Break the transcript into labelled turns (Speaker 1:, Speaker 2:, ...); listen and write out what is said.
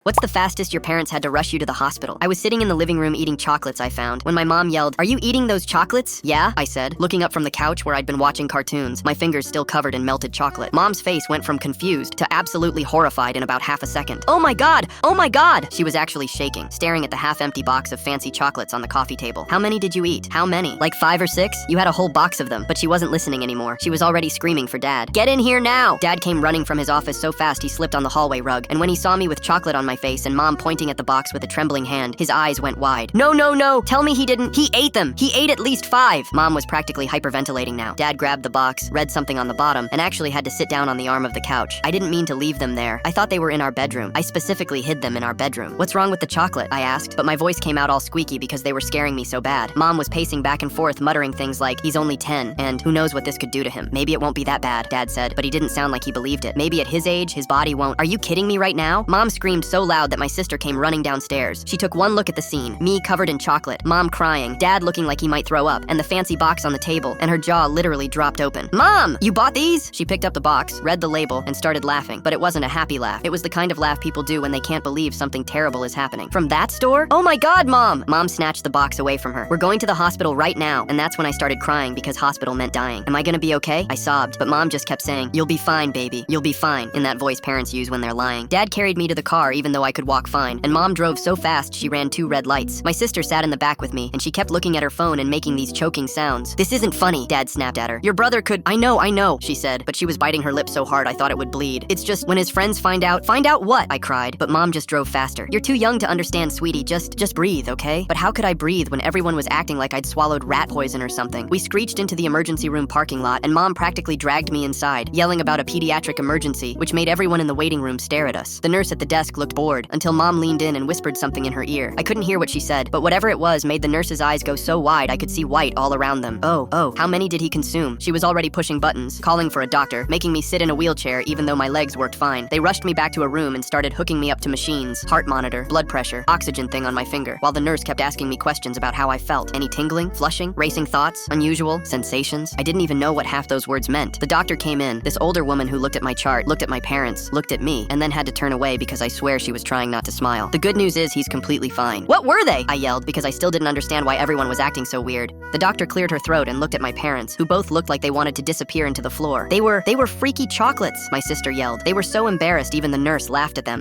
Speaker 1: What's the fastest your parents had to rush you to the hospital? I was sitting in the living room eating chocolates I found when my mom yelled, "Are you eating those chocolates?" "Yeah," I said, looking up from the couch where I'd been watching cartoons, my fingers still covered in melted chocolate. Mom's face went from confused to absolutely horrified in about half a second. "Oh my God! Oh my God!" She was actually shaking, staring at the half-empty box of fancy chocolates on the coffee table. "How many did you eat?" "How many? Like 5 or 6? You had a whole box of them." But she wasn't listening anymore. She was already screaming for Dad. "Get in here now!" Dad came running from his office so fast he slipped on the hallway rug, and when he saw me with chocolate on my face and Mom pointing at the box with a trembling hand, his eyes went wide. "No, no, no! Tell me he didn't! He ate them! He ate at least 5!" Mom was practically hyperventilating now. Dad grabbed the box, read something on the bottom, and actually had to sit down on the arm of the couch. I didn't mean to leave them there. I thought they were in our bedroom. I specifically hid them in our bedroom. "What's wrong with the chocolate?" I asked, but my voice came out all squeaky because they were scaring me so bad. Mom was pacing back and forth, muttering things like, "He's only 10, and who knows what this could do to him. Maybe it won't be that bad," Dad said, but he didn't sound like he believed it. "Maybe at his age, his body won't." "Are you kidding me right now?" Mom screamed so loud that my sister came running downstairs. She took one look at the scene, me covered in chocolate, Mom crying, Dad looking like he might throw up, and the fancy box on the table, and her jaw literally dropped open. "Mom, you bought these?" She picked up the box, read the label, and started laughing, but it wasn't a happy laugh. It was the kind of laugh people do when they can't believe something terrible is happening. "From that store? Oh my God, Mom!" Mom snatched the box away from her. "We're going to the hospital right now," and that's when I started crying because hospital meant dying. "Am I gonna be okay?" I sobbed, but Mom just kept saying, "You'll be fine, baby. You'll be fine," in that voice parents use when they're lying. Dad carried me to the car even though I could walk fine, and Mom drove so fast she ran 2 red lights. My sister sat in the back with me, and she kept looking at her phone and making these choking sounds. "This isn't funny," Dad snapped at her. "Your brother could—" I know," she said, but she was biting her lip so hard I thought it would bleed. "It's just, when his friends find out—" "Find out what?" I cried, but Mom just drove faster. "You're too young to understand, sweetie. Just breathe, okay?" But how could I breathe when everyone was acting like I'd swallowed rat poison or something? We screeched into the emergency room parking lot, and Mom practically dragged me inside, yelling about a pediatric emergency, which made everyone in the waiting room stare at us. The nurse at the desk looked bored, until Mom leaned in and whispered something in her ear. I couldn't hear what she said, but whatever it was made the nurse's eyes go so wide I could see white all around them. Oh, how many did he consume? She was already pushing buttons, calling for a doctor, making me sit in a wheelchair even though my legs worked fine. They rushed me back to a room and started hooking me up to machines, heart monitor, blood pressure, oxygen thing on my finger, while the nurse kept asking me questions about how I felt. Any tingling, flushing, racing thoughts, unusual, sensations? I didn't even know what half those words meant. The doctor came in, this older woman who looked at my chart, looked at my parents, looked at me, and then had to turn away because I swear she was trying not to smile. The good news is he's completely fine. "What were they?" I yelled because I still didn't understand why everyone was acting so weird. The doctor cleared her throat and looked at my parents, who both looked like they wanted to disappear into the floor. They were freaky chocolates," my sister yelled. They were so embarrassed even the nurse laughed at them.